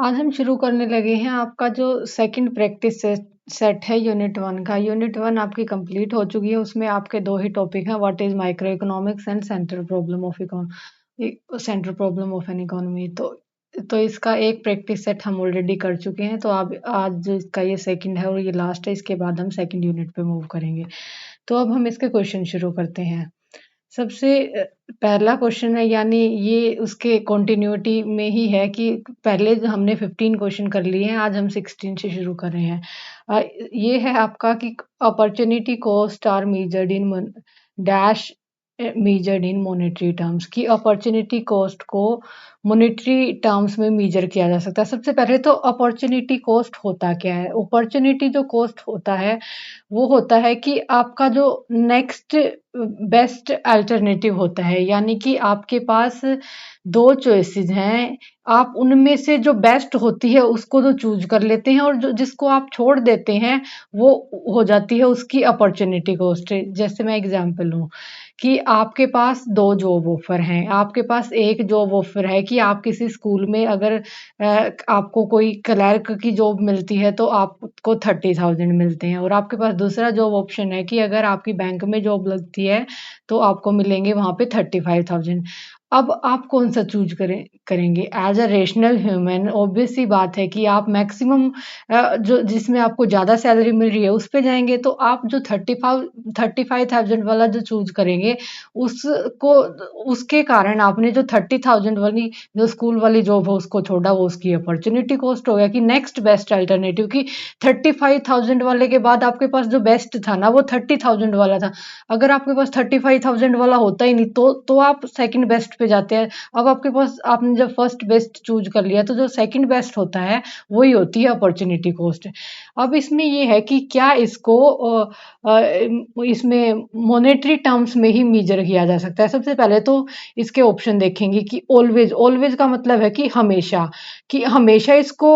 आज हम शुरू करने लगे हैं आपका जो सेकंड प्रैक्टिस सेट है यूनिट 1 का। यूनिट 1 आपकी कंप्लीट हो चुकी है। उसमें आपके 2 ही टॉपिक हैं, what is micro economics and central problem of an economy. तो इसका एक प्रैक्टिस सेट हम ऑलरेडी कर चुके हैं। तो अब आज जो इसका ये सेकंड है और ये लास्ट है, इसके बाद हम सेकंड यूनिट पे मूव करेंगे। तो अब हम इसके क्वेश्चन शुरू करते हैं। सबसे पहला क्वेश्चन है, यानी ये उसके कंटिन्यूटी में ही है कि पहले जो हमने 15 क्वेश्चन कर लिए हैं, आज हम 16 से शुरू कर रहे हैं। अ, ये है आपका कि opportunity cost are measured in dash measured in monetary terms, की अपॉर्चुनिटी कॉस्ट को मॉनेटरी टर्म्स में मेजर किया जा सकता है। सबसे पहले तो अपॉर्चुनिटी कॉस्ट होता क्या है? अपॉर्चुनिटी जो कॉस्ट होता है वो होता है कि आपका जो नेक्स्ट बेस्ट अल्टरनेटिव होता है, यानी कि आपके पास 2 चॉइसेस हैं, आप उनमें से जो बेस्ट होती है उसको तो चूज़ कर लेते हैं और जो जिसको आप छोड़ देते हैं वो हो जाती है उसकी अपॉर्चुनिटी कॉस्ट। जैसे मैं एग्ज़ाम्पल लूँ कि आपके पास 2 जॉब ऑफ़र हैं, आपके पास एक जॉब ऑफ़र है कि आप किसी स्कूल में अगर आपको कोई क्लर्क की जॉब मिलती है तो आपको 30,000 मिलते हैं, और आपके पास दूसरा जॉब ऑप्शन है कि अगर आपकी बैंक में जॉब लगती है तो आपको मिलेंगे वहाँ पे 35,000। अब आप कौन-सा चूज़ करेंगे? As a rational human obvious सी बात है कि आप मैक्सिमम जो जिसमें आपको ज़्यादा सैलरी मिल रही है उस पे जाएँगे। तो आप जो 35,000 वाला जो चूज़ करेंगे उसको उसके कारण आपने जो 30,000 वाली जो स्कूल वाली जॉब है उसको छोड़ा, वो उसकी अपॉर्चुनिटी कॉस्ट हो गया कि नेक्स्ट बेस्ट अल्टरनेटिव कि 35,000 वाले के बाद आपके पास जो बेस्ट था ना वो 30,000 वाला था। अगर आपके पास 35,000 वाला होता ही नहीं तो आप सेकंड बेस्ट पे जाते हैं। अब आपके पास आपने जब फर्स्ट बेस्ट चूज़ कर लिया तो जो सेकंड बेस्ट होता है वही होती है अपॉर्चुनिटी कॉस्ट। अब इसमें ये है कि क्या इसको इसमें मॉनेटरी टर्म्स में ही मेजर किया जा सकता है। सबसे पहले तो इसके ऑप्शन देखेंगे कि ऑलवेज, ऑलवेज का मतलब है कि हमेशा इसको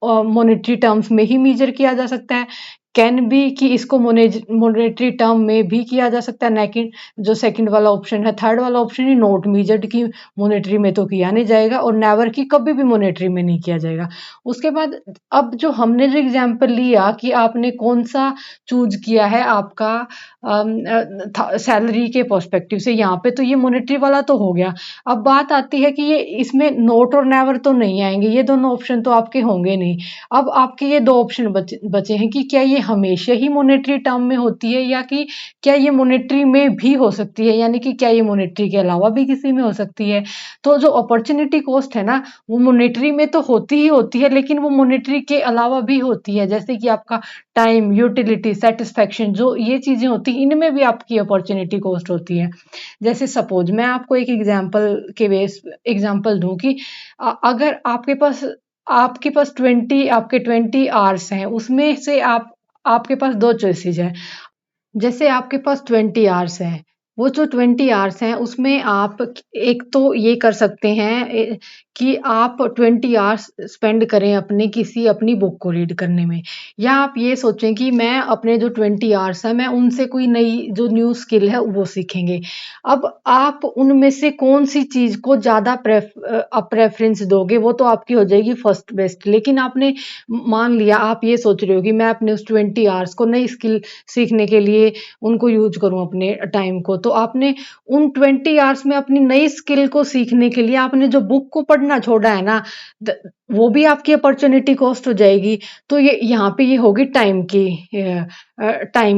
मॉनेटरी टर्म्स में ही मेजर किया जा सकता है। कैन बी कि इसको मॉनेटरी टर्म में भी किया जा सकता है, लेकिन जो सेकंड वाला ऑप्शन है, थर्ड वाला ऑप्शन ही नॉट मेजर्ड की मॉनेटरी में तो किया नहीं जाएगा, और नेवर की कभी भी मॉनेटरी में नहीं किया जाएगा। उसके बाद अब जो हमने जो एग्जांपल लिया कि आपने कौन सा चूज किया है आपका सैलरी के पर्सपेक्टिव से, यहाँ पे तो ये मॉनेटरी वाला तो हो गया। अब बात आती है कि ये इसमें नोट और नेवर तो नहीं आएंगे, ये दोनों ऑप्शन तो आपके होंगे नहीं। अब आपके ये 2 ऑप्शन बचे हैं कि क्या ये हमेशा ही मॉनेटरी टर्म में होती है, या कि क्या ये मॉनेटरी में भी हो सकती है, यानी कि क्या ये मॉनेटरी के अलावा भी किसी में हो सकती है। तो जो अपॉर्चुनिटी कॉस्ट है ना वो मॉनेटरी में तो होती ही होती है, लेकिन वो मॉनेटरी के अलावा भी होती है, जैसे कि आपका टाइम, यूटिलिटी, सेटिस्फेक्शन, जो ये चीजें होती हैं इनमें भी आपकी अपॉर्चुनिटी कॉस्ट होती है। जैसे सपोज मैं आपको एक एग्जांपल दूं कि अगर आपके पास 20 आवर्स हैं, उसमें से आपके पास 2 चॉइसेस हैं। जैसे आपके पास 20 आवर्स हैं, वो जो 20 आवर्स हैं उसमें आप एक तो ये कर सकते हैं कि आप 20 आवर्स स्पेंड करें अपनी बुक को रीड करने में, या आप ये सोचें कि मैं अपने जो 20 आवर्स हैं मैं उनसे कोई नई जो न्यू स्किल है वो सीखेंगे। अब आप उनमें से कौन सी चीज़ को ज़्यादा प्रेफरेंस दोगे, वो तो आपकी हो जाएगी फर्स्ट बेस्ट। लेकिन आपने मान लिया आप ये सोच रहे हो कि मैं अपने उस 20 आवर्स को नई स्किल सीखने के लिए उनको यूज करूँ अपने टाइम को, तो आपने उन 20 आवर्स में अपनी नई स्किल को सीखने के लिए आपने जो बुक को पढ़ना छोड़ा है ना, वो भी आपकी अपॉर्चुनिटी कॉस्ट हो जाएगी। तो ये यहाँ पे ये होगी टाइम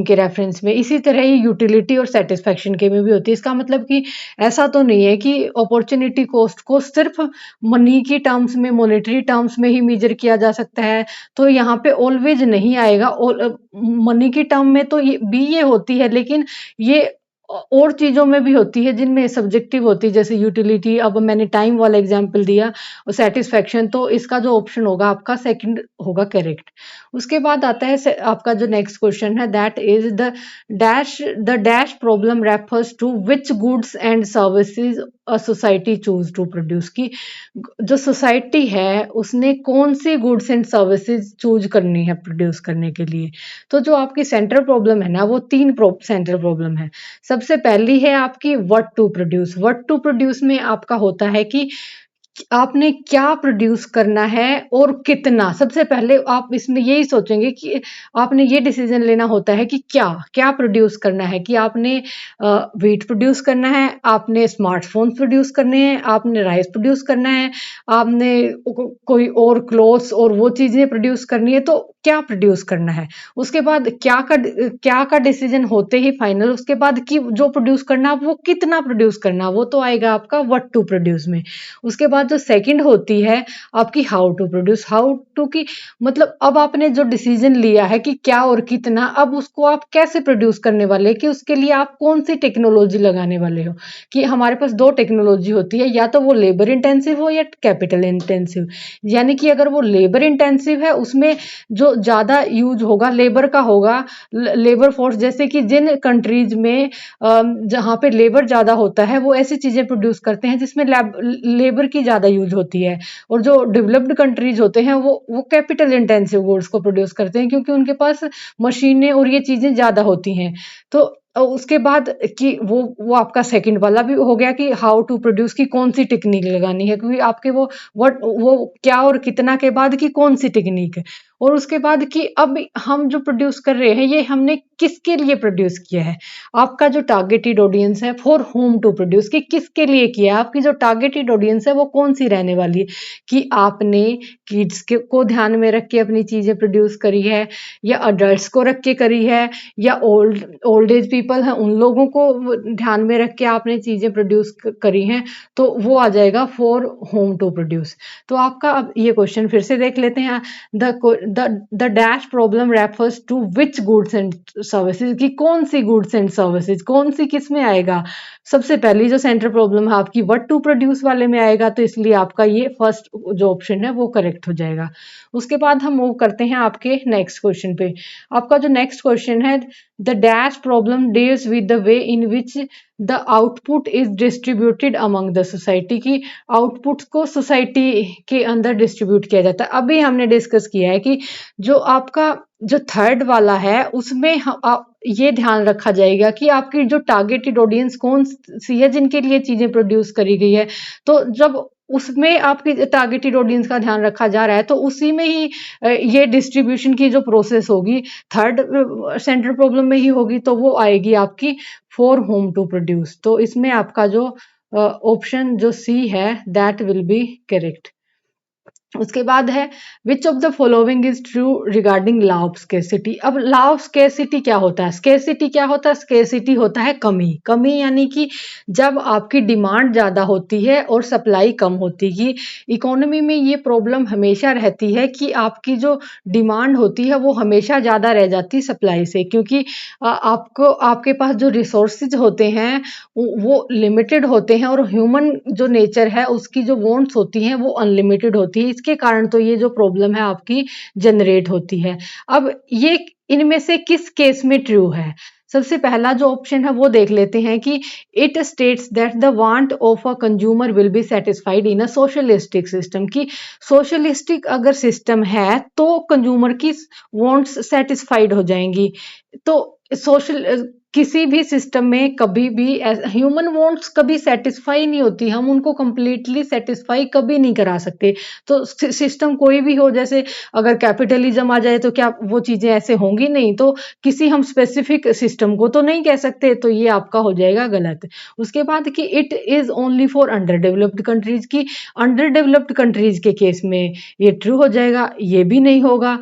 के रेफरेंस में। इसी तरह ही यूटिलिटी और सेटिस्फेक्शन के में भी होती है। इसका मतलब कि ऐसा तो नहीं है कि अपॉर्चुनिटी कॉस्ट को सिर्फ मनी की टर्म्स में, मॉनेटरी टर्म्स में ही मेजर किया जा सकता है। तो यहाँ पे ऑलवेज नहीं आएगा, और मनी की टर्म में तो ये होती है, लेकिन ये और चीजों में भी होती है जिनमें सब्जेक्टिव होती है, जैसे यूटिलिटी। अब मैंने टाइम वाला एग्जांपल दिया, और सेटिस्फेक्शन, तो इसका जो ऑप्शन होगा आपका सेकंड होगा करेक्ट। उसके बाद आता है आपका जो नेक्स्ट क्वेश्चन है, that is the dash problem refers to which goods and services a society choose to produce, की जो सोसाइटी है उसने कौन सी गुड्स एंड सर्विसेज चूज करनी है प्रोड्यूस करने के लिए। तो जो आपकी सेंट्रल प्रॉब्लम है ना वो 3 सेंट्रल प्रॉब्लम है। सबसे पहली है आपकी what to produce. What to produce में आपका होता है कि आपने क्या प्रोड्यूस करना है और कितना। सबसे पहले आप इसमें यही सोचेंगे कि आपने ये डिसीजन लेना होता है कि क्या क्या प्रोड्यूस करना है, कि आपने व्हीट प्रोड्यूस करना है, आपने स्मार्टफोन प्रोड्यूस करने हैं, आपने राइस प्रोड्यूस करना है, आपने कोई और क्लोथ्स और वो चीजें प्रोड्यूस करनी है, तो क्या प्रोड्यूस करना है। उसके बाद क्या का डिसीजन होते ही फाइनल, उसके बाद कि जो प्रोड्यूस करना वो कितना प्रोड्यूस करना, वो तो आएगा आपका व्हाट टू प्रोड्यूस में। उसके बाद जो सेकंड होती है आपकी how to produce, how to की मतलब अब आपने जो डिसीजन लिया है कि क्या और कितना, अब उसको आप कैसे प्रोड्यूस करने वाले हैं, कि उसके लिए आप कौन सी टेक्नोलॉजी लगाने वाले हो। कि हमारे पास दो टेक्नोलॉजी होती है, या तो वो लेबर इंटेंसिव हो या कैपिटल इंटेंसिव। यानी कि अगर वो लेबर इंटेंसिव है उसमें जो ज्यादा यूज होगा लेबर का होगा, लेबर फोर्स, जैसे कि जिन कंट्रीज में जहाँ पे लेबर ज्यादा होता है वो ऐसी चीजें प्रोड्यूस करते हैं जिसमें लेबर की ज्यादा यूज होती है। और जो डेवलप्ड कंट्रीज होते हैं वो कैपिटल इंटेंसिव गुड्स को प्रोड्यूस करते हैं, क्योंकि उनके पास मशीनें और ये चीजें ज्यादा होती हैं। तो उसके बाद कि वो आपका सेकंड वाला भी हो गया कि हाउ टू प्रोड्यूस, की कौन सी टेक्निक लगानी है, क्योंकि आपके वो क्या और कितना के बाद की कौन सी टेक्निक है। और उसके बाद कि अब हम जो प्रोड्यूस कर रहे हैं ये हमने किसके लिए प्रोड्यूस किया है। आपका जो टारगेटेड ऑडियंस है, फॉर होम टू प्रोड्यूस, कि किसके लिए किया है, आपकी जो टारगेटेड ऑडियंस है वो कौन सी रहने वाली है। कि आपने किड्स को ध्यान में रख के अपनी चीजें प्रोड्यूस करी है, या अडल्ट्स को रख के करी है, या ओल्ड एज पीपल है उन लोगों को ध्यान में रख के आपने चीजें प्रोड्यूस करी हैं, तो वो आ जाएगा फॉर होम टू प्रोड्यूस। तो आपका अब ये क्वेश्चन फिर से देख लेते हैं। The dash problem refers to which goods and services, की कौन सी गुड्स एंड सर्विसेज, कौन सी किस में आएगा। सबसे पहली जो सेंटर प्रॉब्लम है आपकी व्हाट टू प्रोड्यूस वाले में आएगा, तो इसलिए आपका ये फर्स्ट जो ऑप्शन है वो करेक्ट हो जाएगा। उसके बाद हम मूव करते हैं आपके नेक्स्ट क्वेश्चन पे। आपका जो नेक्स्ट क्वेश्चन है, the dash problem deals with the way in which the output is distributed among the society, की आउटपुट को सोसाइटी के अंदर डिस्ट्रीब्यूट किया जाता है। अभी हमने डिस्कस किया है कि जो आपका जो थर्ड वाला है उसमें ये ध्यान रखा जाएगा कि आपकी जो टारगेटेड ऑडियंस कौन सी है जिनके लिए चीजें प्रोड्यूस करी गई है। तो जब उसमें आपकी टारगेटेड ऑडियंस का ध्यान रखा जा रहा है तो उसी में ही ये डिस्ट्रीब्यूशन की जो प्रोसेस होगी थर्ड सेंटर प्रॉब्लम में ही होगी, तो वो आएगी आपकी फॉर होम टू प्रोड्यूस। तो इसमें आपका जो ऑप्शन जो सी है दैट विल बी करेक्ट। उसके बाद है which of the following is true regarding law of scarcity. अब लॉ ऑफ स्केसिटी क्या होता है, स्केसिटी क्या होता है, स्केसिटी होता है कमी। कमी यानी कि जब आपकी डिमांड ज्यादा होती है और सप्लाई कम होती है। इकोनॉमी में ये प्रॉब्लम हमेशा रहती है कि आपकी जो डिमांड होती है वो हमेशा ज्यादा रह जाती है सप्लाई से, क्योंकि आपको आपके पास जो रिसोर्सेज होते हैं वो लिमिटेड होते हैं, और ह्यूमन जो नेचर है उसकी जो वांट्स होती हैं वो अनलिमिटेड होती है। इसके कारण तो ये जो प्रॉब्लम है आपकी जनरेट होती है। अब ये इनमें से किस केस में ट्रू है। सबसे पहला जो ऑप्शन है वो देख लेते हैं कि it states that the want of a consumer will be satisfied in a socialistic system, की सोशलिस्टिक अगर सिस्टम है तो कंज्यूमर की वांट्स सेटिस्फाइड हो जाएंगी। तो सोशल किसी भी सिस्टम में कभी भी ह्यूमन वांट्स कभी सेटिस्फाई नहीं होती, हम उनको कंप्लीटली सेटिस्फाई कभी नहीं करा सकते। तो सिस्टम कोई भी हो, जैसे अगर कैपिटलिज्म आ जाए तो क्या वो चीजें ऐसे होंगी, नहीं। तो किसी हम स्पेसिफिक सिस्टम को तो नहीं कह सकते, तो ये आपका हो जाएगा गलत। उसके बाद कि it is only for under developed countries, की अंडर डेवलप्ड कंट्रीज के केस में ये ट्रू हो जाएगा, ये भी नहीं होगा।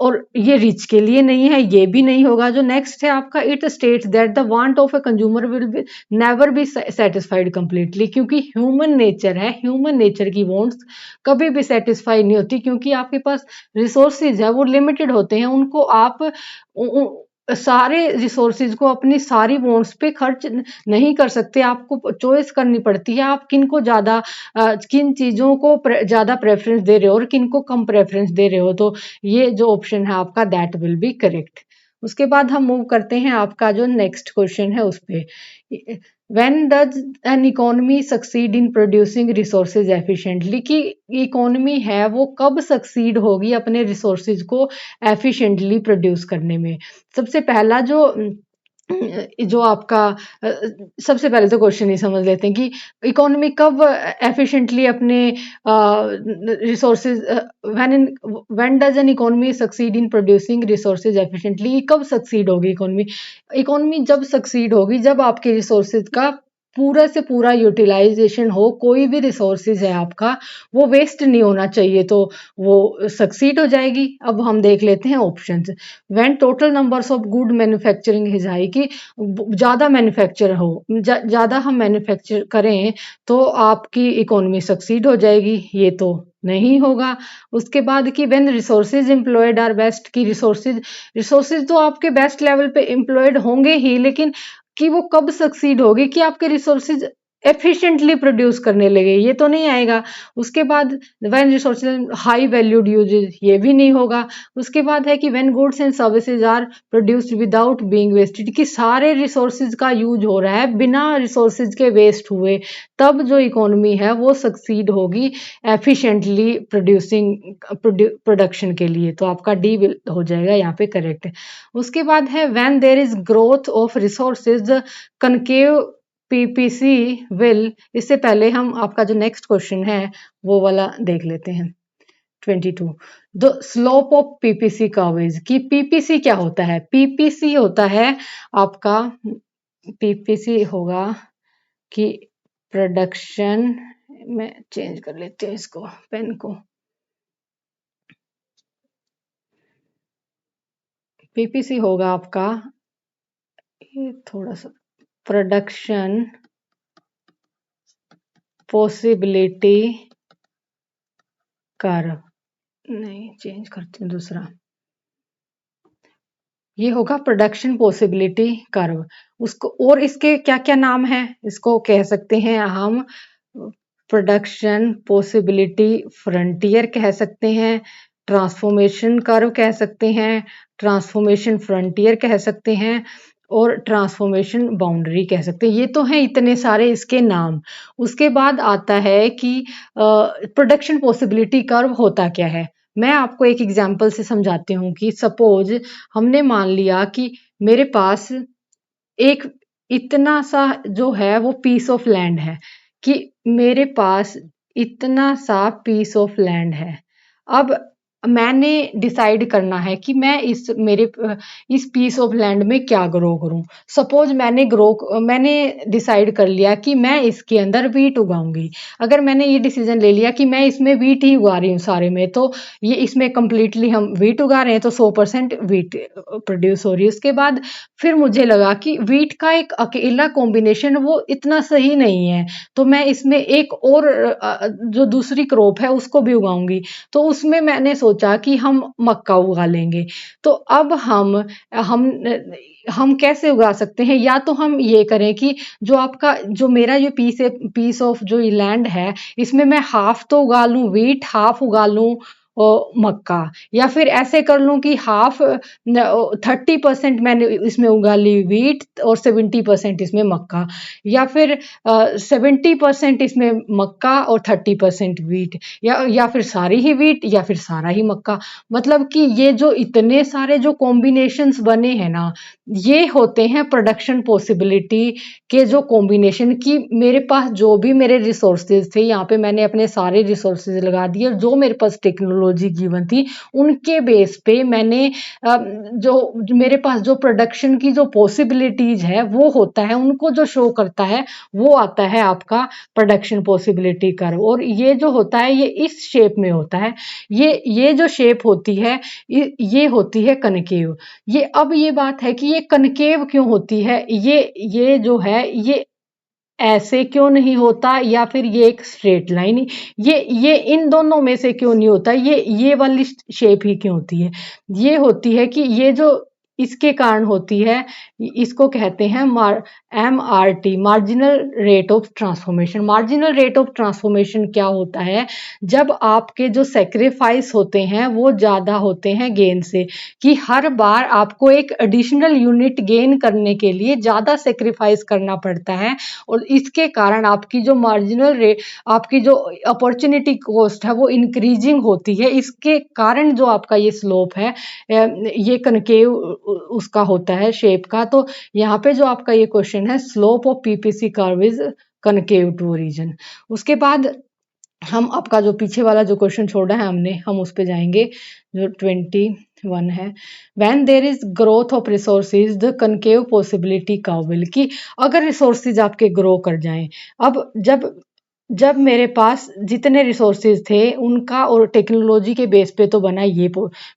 और ये रिच के लिए नहीं है, ये भी नहीं होगा। जो नेक्स्ट है आपका it states that the want of a consumer will be never be satisfied completely, क्योंकि ह्यूमन नेचर है, ह्यूमन नेचर की वांट्स कभी भी सेटिस्फाई नहीं होती, क्योंकि आपके पास रिसोर्सेज है वो लिमिटेड होते हैं। उनको आप सारे रिसोर्सेज को अपनी सारी वांट्स पे खर्च नहीं कर सकते, आपको चॉइस करनी पड़ती है आप किन को ज्यादा किन चीजों को ज्यादा प्रेफरेंस दे रहे हो और किन को कम प्रेफरेंस दे रहे हो। तो ये जो ऑप्शन है आपका दैट विल बी करेक्ट। उसके बाद हम मूव करते हैं आपका जो नेक्स्ट क्वेश्चन है उस पे। When does an economy succeed in producing resources efficiently, की इकोनॉमी है वो कब सक्सीड होगी अपने रिसोर्सेज को एफिशिएंटली प्रोड्यूस करने में। सबसे पहला जो जो आपका सबसे पहले तो क्वेश्चन ही समझ लेते हैं कि इकोनॉमी कब एफिशिएंटली अपने resources when does an economy succeed in producing resources efficiently, कब सक्सीड होगी इकोनॉमी? इकोनॉमी जब सक्सीड होगी जब आपके रिसोर्सेज का पूरा से पूरा यूटिलाइजेशन हो, कोई भी रिसोर्सेज है आपका वो वेस्ट नहीं होना चाहिए, तो वो सक्सीड हो जाएगी। अब हम देख लेते हैं options. When total numbers of good manufacturing is high, कि ज़्यादा मैन्युफैक्चर हो, ज़्यादा हम मैन्युफैक्चर करें तो आपकी इकोनॉमी सक्सीड हो जाएगी, ये तो नहीं होगा। उसके बाद कि when resources employed are best, कि रिसोर्सेज तो आपके बेस्ट लेवल पे एम्प्लॉयड होंगे ही, लेकिन कि वो कब सक्सीड होगी कि आपके रिसोर्सेज एफिशिएंटली प्रोड्यूस करने लगे, ये तो नहीं आएगा। उसके बाद when resources high valued uses, ये भी नहीं होगा। उसके बाद है कि when goods and services are produced without being wasted, कि सारे रिसोर्सेज का यूज हो रहा है बिना रिसोर्सेज के वेस्ट हुए, तब जो इकोनॉमी है वो सक्सीड होगी एफिशिएंटली प्रोडक्शन के लिए। तो आपका डी हो जाएगा यहाँ पे करेक्ट। उसके बाद है when there is growth of resources concave PPC will. इससे पहले हम आपका जो नेक्स्ट क्वेश्चन है वो वाला देख लेते हैं। 22 the slope of PPC curve is, कि पीपीसी क्या होता है? पीपीसी होता है आपका, पीपीसी होगा कि प्रोडक्शन में, चेंज कर लेते हैं इसको पेन को। पीपीसी होगा आपका, ये थोड़ा सा, प्रोडक्शन पॉसिबिलिटी कर्व, नहीं चेंज करते हैं दूसरा, ये होगा प्रोडक्शन पॉसिबिलिटी कर्व। उसको और इसके क्या क्या नाम है, इसको कह सकते हैं हम प्रोडक्शन पॉसिबिलिटी फ्रंटियर कह सकते हैं, ट्रांसफॉर्मेशन कर्व कह सकते हैं, ट्रांसफॉर्मेशन फ्रंटियर कह सकते हैं, और ट्रांसफॉर्मेशन बाउंड्री कह सकते हैं। ये तो हैं इतने सारे इसके नाम। उसके बाद आता है कि प्रोडक्शन पॉसिबिलिटी कर्व होता क्या है। मैं आपको एक एग्जांपल से समझाती हूँ कि सपोज हमने मान लिया कि मेरे पास एक इतना सा जो है वो पीस ऑफ लैंड है, कि मेरे पास इतना सा पीस ऑफ लैंड है। अब मैंने डिसाइड करना है कि मैं इस पीस ऑफ लैंड में क्या ग्रो करूं। सपोज मैंने डिसाइड कर लिया कि मैं इसके अंदर वीट उगाऊंगी। अगर मैंने ये डिसीजन ले लिया कि मैं इसमें वीट ही उगा रही हूँ सारे में, तो ये इसमें कंप्लीटली हम वीट उगा रहे हैं, तो 100% वीट प्रोड्यूस हो रही है। उसके बाद फिर मुझे लगा कि वीट का एक अकेला कॉम्बिनेशन वो इतना सही नहीं है, तो मैं इसमें एक और जो दूसरी क्रॉप है उसको भी उगाऊंगी। तो उसमें मैंने सोचा कि हम मक्का उगा लेंगे। तो अब हम हम कैसे उगा सकते हैं? या तो हम ये करें कि जो मेरा ये पीस ऑफ जो ये लैंड है, इसमें मैं हाफ तो उगा लूं वीट, हाफ उगा लूं मक्का, या फिर ऐसे कर लूं कि हाफ 30% मैंने इसमें उगा ली वीट और 70% इसमें मक्का, या फिर 70% इसमें मक्का और 30% वीट, या फिर सारी ही वीट या फिर सारा ही मक्का। मतलब कि ये जो इतने सारे जो कॉम्बिनेशंस बने हैं ना, ये होते हैं प्रोडक्शन पॉसिबिलिटी के जो कॉम्बिनेशन, की मेरे पास जो भी मेरे रिसोर्सेज थे, यहाँ पे मैंने अपने सारे रिसोर्सेज लगा दिए, और जो मेरे पास टेक्नोलॉजी गिवन थी उनके बेस पे मैंने जो मेरे पास जो प्रोडक्शन की जो पॉसिबिलिटीज है वो होता है, उनको जो शो करता है वो आता है आपका प्रोडक्शन पॉसिबिलिटी कर्व। और ये जो होता है ये इस शेप में होता है, ये जो शेप होती है ये होती है कनकेव। ये बात है कि ये कनकेव क्यों होती है, ये जो है ये ऐसे क्यों नहीं होता, या फिर ये एक स्ट्रेट लाइन, ये इन दोनों में से क्यों नहीं होता, ये वाली शेप ही क्यों होती है? ये होती है कि ये जो इसके कारण होती है, इसको कहते हैं MRT, marginal rate of transformation. Marginal rate of transformation क्या होता है? जब आपके जो सेक्रीफाइस होते हैं वो ज़्यादा होते हैं गेन से, कि हर बार आपको एक एडिशनल यूनिट गेन करने के लिए ज़्यादा सेक्रीफाइस करना पड़ता है, और इसके कारण आपकी जो मार्जिनल रेट, आपकी जो अपॉर्चुनिटी कॉस्ट है वो इंक्रीजिंग होती है। इसके कारण जो आपका ये स्लोप है, ये कनकेव उसका होता है शेप का। तो यहाँ पे जो आपका ये क्वेश्चन है, slope of PPC curve is concave to origin. उसके बाद हम आपका जो पीछे वाला जो क्वेश्चन छोड़ा है हमने, हम उस पे जाएंगे जो 21 है। When there is growth of resources the concave possibility curve will, कि अगर रिसोर्सेज आपके ग्रो कर जाएं, अब जब जब मेरे पास जितने रिसोर्सेज थे उनका और टेक्नोलॉजी के बेस पे तो बना ये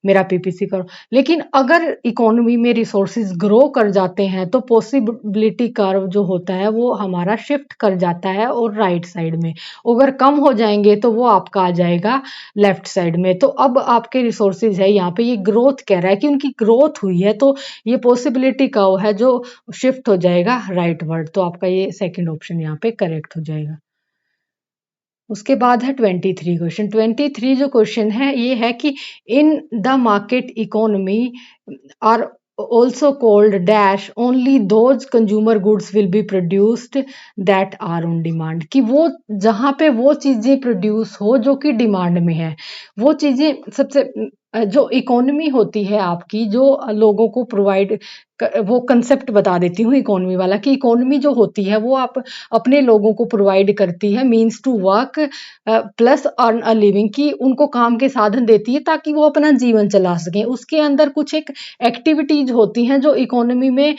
मेरा पीपीसी कर्व, लेकिन अगर इकोनॉमी में रिसोर्सेज ग्रो कर जाते हैं तो पॉसिबिलिटी कर्व जो होता है वो हमारा शिफ्ट कर जाता है और राइट साइड में, अगर कम हो जाएंगे तो वो आपका आ जाएगा लेफ्ट साइड में। तो अब आपके रिसोर्सेज है यहाँ पे, ये ग्रोथ कह रहा है कि उनकी ग्रोथ हुई है, तो ये पॉसिबिलिटी कर्व है जो शिफ्ट हो जाएगा राइट वर्ड। तो आपका ये सेकंड ऑप्शन यहाँ पे करेक्ट हो जाएगा। उसके बाद है 23 क्वेश्चन। 23 जो क्वेश्चन है ये है कि in the market economy are also called dash only those consumer goods will be produced that are on demand, कि वो जहाँ पे वो चीज़ें प्रोड्यूस हो जो कि डिमांड में है, वो चीज़ें सबसे जो इकोनॉमी होती है आपकी, जो लोगों को प्रोवाइड, वो कंसेप्ट बता देती हूँ इकोनॉमी वाला, कि इकोनॉमी जो होती है वो आप अपने लोगों को प्रोवाइड करती है means to work plus earn a living, की उनको काम के साधन देती है ताकि वो अपना जीवन चला सकें। उसके अंदर कुछ एक एक्टिविटीज होती हैं जो इकोनॉमी में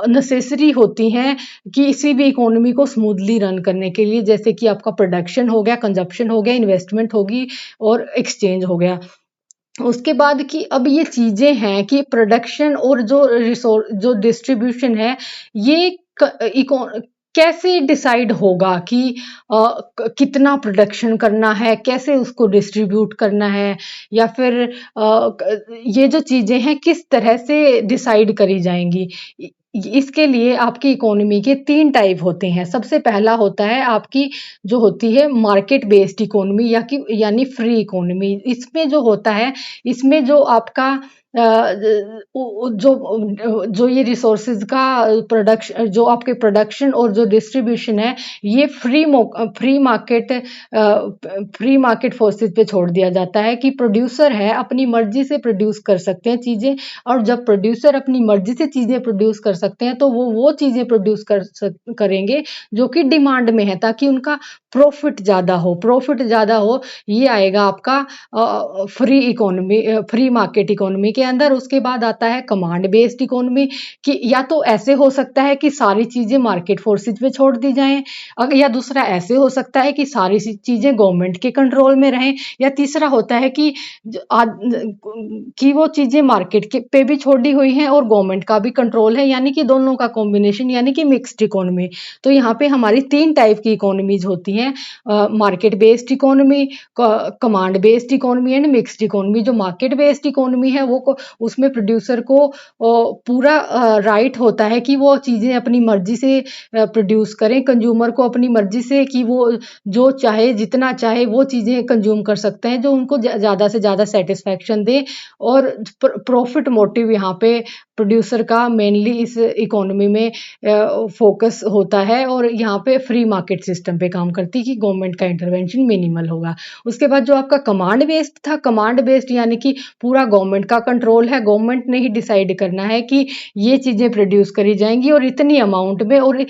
नेसेसरी होती हैं किसी भी इकोनॉमी को स्मूथली रन करने के लिए, जैसे कि आपका प्रोडक्शन हो गया, कंजप्शन हो गया, इन्वेस्टमेंट होगी और एक्सचेंज हो गया। उसके बाद कि अब ये चीज़ें हैं कि प्रोडक्शन और जो रिसोर्स जो डिस्ट्रीब्यूशन है, ये कैसे डिसाइड होगा कि कितना प्रोडक्शन करना है, कैसे उसको डिस्ट्रीब्यूट करना है, या फिर ये जो चीज़ें हैं किस तरह से डिसाइड करी जाएंगी। इसके लिए आपकी इकोनॉमी के 3 टाइप होते हैं। सबसे पहला होता है आपकी जो होती है मार्केट बेस्ड इकोनॉमी, या कि यानी फ्री इकोनॉमी। इसमें जो होता है, इसमें जो आपका जो ये रिसोर्सेज का प्रोडक्शन, जो आपके प्रोडक्शन और जो डिस्ट्रीब्यूशन है, ये फ्री मार्केट फोर्सेस पे छोड़ दिया जाता है, कि प्रोड्यूसर है अपनी मर्जी से प्रोड्यूस कर सकते हैं चीज़ें, और जब प्रोड्यूसर अपनी मर्जी से चीज़ें प्रोड्यूस कर सकते हैं तो वो चीज़ें प्रोड्यूस करेंगे जो कि डिमांड में है, ताकि उनका प्रॉफिट ज़्यादा हो। ये आएगा आपका free economy, free market economy के अंदर। उसके बाद आता है कमांड बेस्ड इकोनॉमी, कि या तो ऐसे हो सकता है कि सारी चीज़ें मार्केट फोर्सेस पे छोड़ दी जाएं, या दूसरा ऐसे हो सकता है कि सारी चीज़ें गवर्नमेंट के कंट्रोल में रहें, या तीसरा होता है कि वो चीज़ें मार्केट के पे भी छोड़ी हुई हैं और गवर्नमेंट का भी कंट्रोल है, यानी कि दोनों का कॉम्बिनेशन, यानी कि मिक्स्ड इकोनॉमी। तो यहाँ पे हमारी 3 टाइप की इकोनॉमीज होती हैं, market based economy, command based economy and mixed economy. जो मार्केट बेस्ड इकोनॉमी है वो उसमें प्रोड्यूसर को पूरा राइट होता है कि वो चीज़ें अपनी मर्जी से प्रोड्यूस करें, कंज्यूमर को अपनी मर्जी से कि वो जो चाहे जितना चाहे वो चीज़ें कंज्यूम कर सकते हैं जो उनको ज़्यादा से ज़्यादा सेटिस्फैक्शन दे। और प्रॉफिट मोटिव यहाँ पे प्रोड्यूसर का मेनली इस इकोनॉमी में फोकस होता है, और यहाँ पे फ्री मार्केट सिस्टम पे काम करती है कि गवर्नमेंट का इंटरवेंशन मिनिमल होगा। उसके बाद जो आपका कमांड बेस्ड था, कमांड बेस्ड यानी कि पूरा गवर्नमेंट का कंट्रोल है, गवर्नमेंट ने ही डिसाइड करना है कि ये चीज़ें प्रोड्यूस करी जाएंगी और इतनी अमाउंट में, और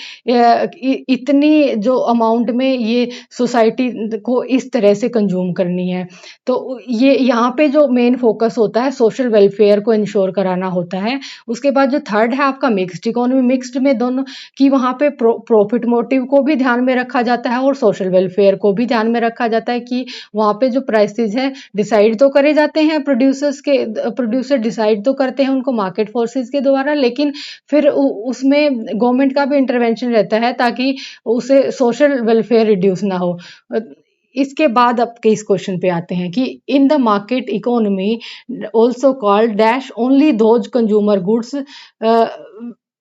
इतनी जो अमाउंट में ये सोसाइटी को इस तरह से कंज्यूम करनी है। तो ये यहाँ पे जो मेन फोकस होता है सोशल वेलफेयर को इंश्योर कराना होता है। उसके बाद जो थर्ड है आपका मिक्स्ड इकोनॉमी, मिक्स्ड में दोनों, कि वहाँ पे प्रॉफिट मोटिव को भी ध्यान में रखा जाता है और सोशल वेलफेयर को भी ध्यान में रखा जाता है, कि वहाँ पे जो प्राइसेस है डिसाइड तो करे जाते हैं प्रोड्यूसर डिसाइड तो करते हैं उनको मार्केट फोर्सेस के द्वारा, लेकिन फिर उसमें गवर्नमेंट का भी इंटरवेंशन रहता है ताकि उसे सोशल वेलफेयर रिड्यूस ना हो। इसके बाद आपके इस क्वेश्चन पे आते हैं कि in the market economy also called dash only those consumer goods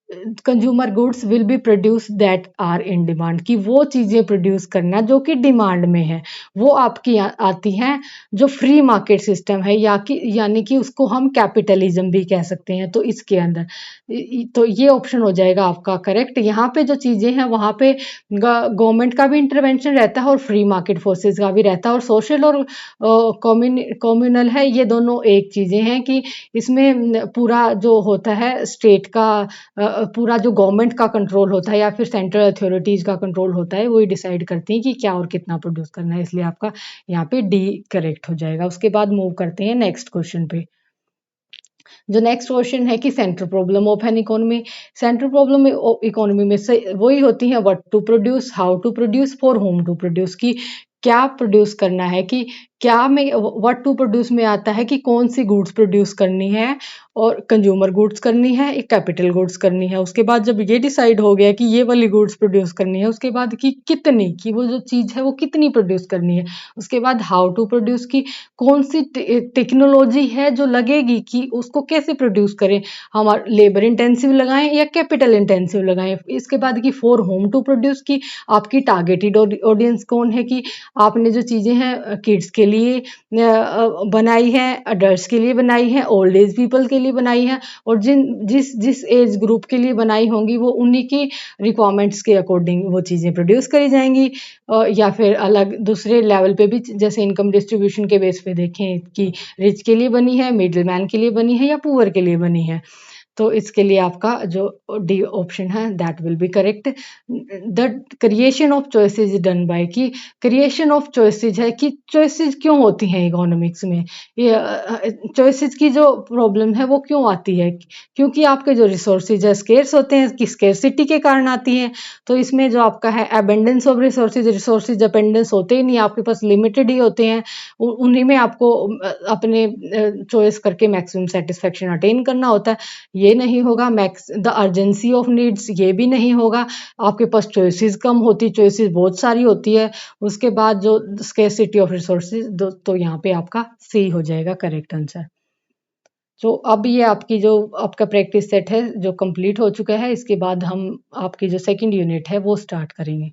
consumer goods will be produce that are in demand, कि वो चीज़ें प्रोड्यूस करना जो कि डिमांड में है, वो आपकी आती हैं जो फ्री मार्केट सिस्टम है, या कि यानी कि उसको हम कैपिटलिज्म भी कह सकते हैं। तो इसके अंदर तो ये ऑप्शन हो जाएगा आपका करेक्ट। यहाँ पे जो चीज़ें हैं वहाँ पे गवर्नमेंट का भी इंटरवेंशन रहता है और फ्री मार्केट फोर्सेस का भी रहता है, और सोशल और कम्युनल है, ये दोनों एक चीज़ें हैं कि इसमें पूरा जो होता है स्टेट का पूरा जो गवर्नमेंट का कंट्रोल होता है या फिर सेंट्रल अथॉरिटीज़ का कंट्रोल होता है, वही डिसाइड करती हैं कि क्या और कितना प्रोड्यूस करना है, इसलिए आपका यहाँ पे डी करेक्ट हो जाएगा। उसके बाद मूव करते हैं नेक्स्ट क्वेश्चन पे। जो नेक्स्ट क्वेश्चन है कि central problem of an economy. Central problem economy में से वही होती है what to produce, how to produce, for whom to produce, की क्या प्रोड्यूस करना है, कि क्या में व्हाट टू प्रोड्यूस में आता है कि कौन सी गुड्स प्रोड्यूस करनी है, और कंज्यूमर गुड्स करनी है, एक कैपिटल गुड्स करनी है। उसके बाद जब ये डिसाइड हो गया कि ये वाली गुड्स प्रोड्यूस करनी है, उसके बाद कि कितनी, कि वो जो चीज़ है वो कितनी प्रोड्यूस करनी है। उसके बाद हाउ टू प्रोड्यूस, की कौन सी टेक्नोलॉजी है जो लगेगी कि उसको कैसे प्रोड्यूस करें, हम लेबर इंटेंसिव लगाएं या कैपिटल इंटेंसिव लगाएं। इसके बाद की फॉर होम टू प्रोड्यूस, की आपकी टारगेटेड ऑडियंस कौन है, कि आपने जो चीज़ें हैं किड्स के लिए बनाई है, अडल्ट के लिए बनाई है, ओल्ड एज पीपल के लिए बनाई है, और जिस जिस एज ग्रुप के लिए बनाई होंगी वो उन्हीं की रिक्वायरमेंट्स के अकॉर्डिंग वो चीज़ें प्रोड्यूस करी जाएंगी। या फिर अलग दूसरे लेवल पे भी, जैसे इनकम डिस्ट्रीब्यूशन के बेस पे देखें कि रिच के लिए बनी है, मिडिल मैन के लिए बनी है, या पुअर के लिए बनी है। तो इसके लिए आपका जो डी ऑप्शन है that will be correct. The creation of choices is done by, की क्रिएशन ऑफ चॉइसेस है कि चॉइसेस क्यों होती हैं इकोनॉमिक्स में, ये चॉइसेस की जो प्रॉब्लम है वो क्यों आती है, क्योंकि आपके जो रिसोर्सेज है स्केर्स होते हैं, कि स्केर्सिटी के कारण आती है। तो इसमें जो आपका है abundance of resources, resources abundance होते ही नहीं, आपके पास लिमिटेड ही होते हैं, उन्हीं में आपको अपने चॉइस करके मैक्सिमम सेटिस्फेक्शन अटेन करना होता है। ये नहीं होगा, max the urgency of needs, ये भी नहीं होगा, आपके पास चॉइसेस कम होती, चॉइसेस बहुत सारी होती है। उसके बाद जो स्केर्सिटी ऑफ रिसोर्सेज, तो यहाँ पे आपका सी हो जाएगा करेक्ट आंसर। तो अब ये आपकी जो आपका प्रैक्टिस सेट है जो कंप्लीट हो चुका है, इसके बाद हम आपकी जो सेकंड यूनिट है वो स्टार्ट करेंगे।